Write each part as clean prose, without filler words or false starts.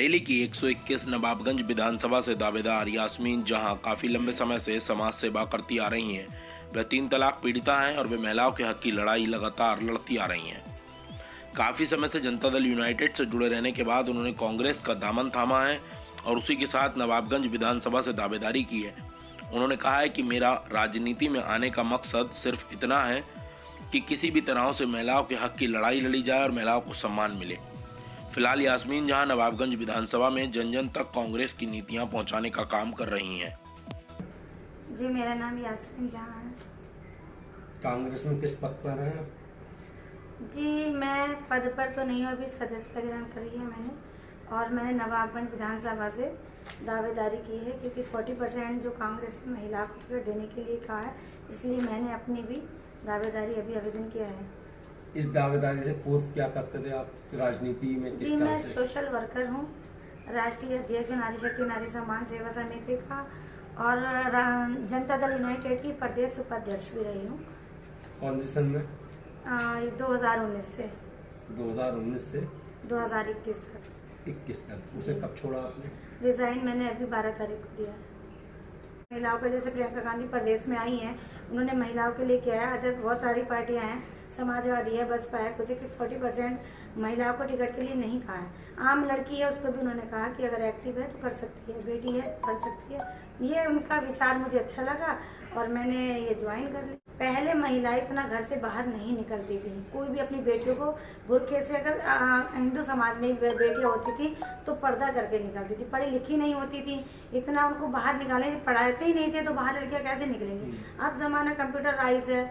बरेली की 121 नवाबगंज विधानसभा से दावेदार यास्मीन जहां काफ़ी लंबे समय से समाज सेवा करती आ रही हैं। वह 3 तलाक पीड़िता हैं और वे महिलाओं के हक की लड़ाई लगातार लड़ती आ रही हैं। काफ़ी समय से जनता दल यूनाइटेड से जुड़े रहने के बाद उन्होंने कांग्रेस का दामन थामा है और उसी के साथ नवाबगंज विधानसभा से दावेदारी की है। उन्होंने कहा है कि मेरा राजनीति में आने का मकसद सिर्फ इतना है कि किसी भी तरह से महिलाओं के हक की लड़ाई लड़ी जाए और महिलाओं को सम्मान मिले। फिलहाल यास्मीन जहां नवाबगंज विधानसभा में जन जन तक कांग्रेस की नीतियां पहुंचाने का काम कर रही हैं। जी, मेरा नाम यास्मीन जहां है। कांग्रेस में किस पद पर हैं? जी, मैं पद पर तो नहीं हूँ, अभी सदस्यता ग्रहण करी है मैंने, और मैंने नवाबगंज विधानसभा से दावेदारी की है क्योंकि 40% जो कांग्रेस ने महिला को टिकट देने के लिए कहा है, इसलिए मैंने अपनी भी दावेदारी अभी आवेदन किया है। इस दावेदारी से पूर्व क्या करते थे आप राजनीति में? जी, मैं सोशल वर्कर हूँ, राष्ट्रीय अध्यक्ष नारी शक्ति नारी सम्मान सेवा समिति का, और जनता दल यूनाइटेड की प्रदेश उपाध्यक्ष भी रही हूँ। कौन सी सन में? 2019 से 2019 से 2021 तक। 21 तक। उसे कब छोड़ा आपने? रिजाइन मैंने अभी 12 तारीख को दिया है। महिलाओं का जैसे प्रियंका गांधी प्रदेश में आई हैं, उन्होंने महिलाओं के लिए किया है। अदर बहुत सारी पार्टियां हैं, समाजवादी है, बसपा है, कुछ कि 40% महिलाओं को टिकट के लिए नहीं कहा है। आम लड़की है, उसको भी उन्होंने कहा कि अगर एक्टिव है तो कर सकती है, बेटी है कर सकती है। ये उनका विचार मुझे अच्छा लगा और मैंने ये ज्वाइन कर ली। पहले महिलाएं इतना घर से बाहर नहीं निकलती थी। कोई भी अपनी बेटियों को बुर्के से, अगर हिंदू समाज में बेटियां होती थी तो पर्दा करके निकलती थी, पढ़ी लिखी नहीं होती थी, इतना उनको बाहर निकाले, पढ़ाते ही नहीं थे तो बाहर लड़कियां कैसे निकलेंगी। अब जमाना कंप्यूटराइज है,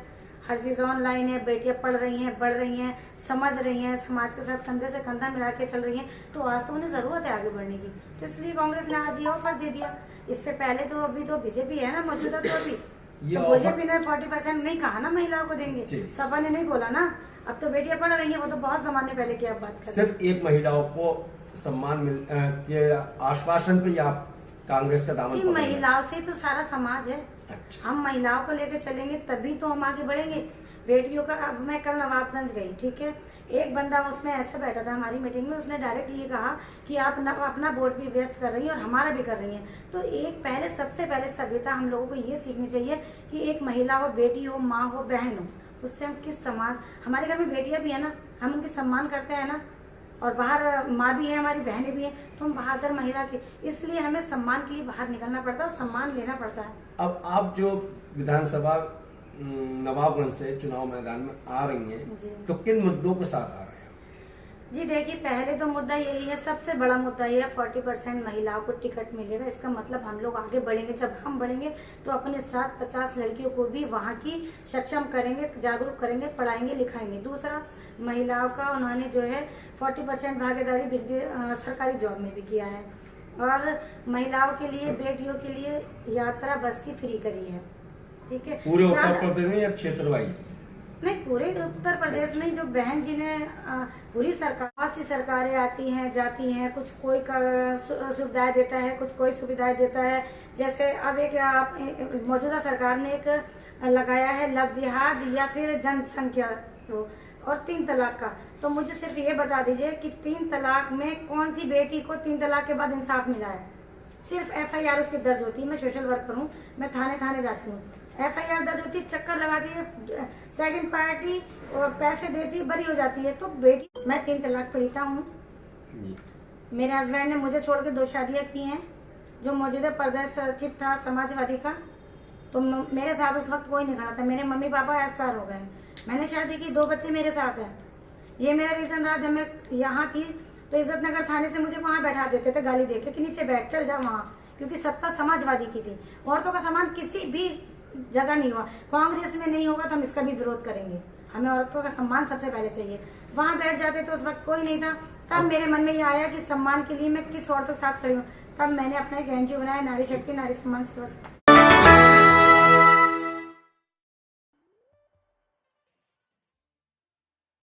हर चीज़ ऑनलाइन है, बेटियां पढ़ रही हैं, बढ़ रही हैं, समझ रही हैं, समाज के साथ कंधे से कंधा मिला के चल रही हैं, तो आज तो उन्हें ज़रूरत है आगे बढ़ने की। तो इसलिए कांग्रेस ने आज ये ऑफर दे दिया। इससे पहले तो अभी तो बीजेपी है ना मौजूदा, तो अभी तो बीजेपी ने 40% नहीं कहा ना महिलाओं को देंगे, सपा ने नहीं बोला ना। अब तो बेटियां पढ़ रही हैं, वो तो बहुत जमाने पहले की आप बात कर। सिर्फ एक महिलाओं को सम्मान के आश्वासन पे आप कांग्रेस का दामन पकड़? महिलाओं से तो सारा समाज है। अच्छा। हम महिलाओं को लेकर चलेंगे तभी तो हम आगे बढ़ेंगे। बेटियों का, अब मैं कल नवाबगंज गई, ठीक है, एक बंदा उसमें ऐसे बैठा था हमारी मीटिंग में, उसने डायरेक्ट ये कहा कि आप अपना वोट भी वेस्ट कर रही हैं और हमारा भी कर रही हैं। तो एक पहले, सबसे पहले सभ्यता हम लोगों को ये सीखनी चाहिए कि एक महिला हो, बेटी हो, माँ हो, बहन हो, उससे हम किस समाज, हमारे घर में बेटियां भी है ना, हम उनकी सम्मान करते हैं ना, और बाहर माँ भी है, हमारी बहनें भी हैं, तो हम बहादुर महिला के, इसलिए हमें सम्मान के लिए बाहर निकलना पड़ता है और सम्मान लेना पड़ता है। अब आप जो विधानसभा नवाबगंज से चुनाव मैदान में आ रही हैं, तो किन मुद्दों के साथ आ रहे हैं? जी देखिए, पहले तो मुद्दा यही है, सबसे बड़ा मुद्दा ये है 40% महिलाओं को टिकट मिलेगा। इसका मतलब हम लोग आगे बढ़ेंगे। जब हम बढ़ेंगे तो अपने साथ 50 लड़कियों को भी वहाँ की सक्षम करेंगे, जागरूक करेंगे, पढ़ाएंगे, लिखाएंगे। दूसरा, महिलाओं का उन्होंने जो है 40% भागीदारी सरकारी जॉब में भी किया है, और महिलाओं के लिए, बेटियों के लिए यात्रा बस की फ्री करी है, ठीक है। पूरे उत्तर प्रदेश में या क्षेत्र वाइज? नहीं, पूरे उत्तर प्रदेश में जो बहन जिन्हें पूरी सरकार सी सरकारें आती हैं जाती हैं, कुछ कोई सुविधाएं देता है, कुछ कोई सुविधाएं देता है। जैसे अब एक मौजूदा सरकार ने एक लगाया है लव जिहाद या फिर जनसंख्या और 3 तलाक का। तो मुझे सिर्फ ये बता दीजिए कि 3 तलाक में कौन सी बेटी को 3 तलाक के बाद इंसाफ मिला है? सिर्फ FIR उसकी दर्ज होती है। मैं सोशल वर्कर हूँ, मैं थाने जाती हूँ, FIR दर्ज होती है, चक्कर लगाती है, सेकंड पार्टी पैसे देती, बरी हो जाती है। तो बेटी, मैं 3 तलाक पीड़िता हूँ। मेरे हस्बैंड ने मुझे छोड़ के 2 शादियाँ की हैं। जो मौजूदा प्रदेश सचिव था समाजवादी का, तो मेरे साथ उस वक्त कोई नहीं खड़ा था। मेरे मम्मी पापा एक्सपायर हो गए, मैंने शादी की, 2 बच्चे मेरे साथ हैं। ये मेरा रीजन रहा। जब मैं यहाँ थी तो इज्जत नगर थाने से मुझे वहाँ बैठा देते थे गाली देके कि नीचे बैठ, चल जा वहाँ, क्योंकि सत्ता समाजवादी की थी। औरतों का सम्मान किसी भी जगह नहीं हुआ, कांग्रेस में नहीं होगा तो हम इसका भी विरोध करेंगे। हमें औरतों का सम्मान सबसे पहले चाहिए। वहाँ बैठ जाते थे, उस वक्त कोई नहीं था। तब मेरे मन में ये आया कि सम्मान के लिए मैं किस औरतों के साथ खड़ी हूँ। तब मैंने अपना एक NGO बनाया, नारी शक्ति नारी सम्मान सेवा।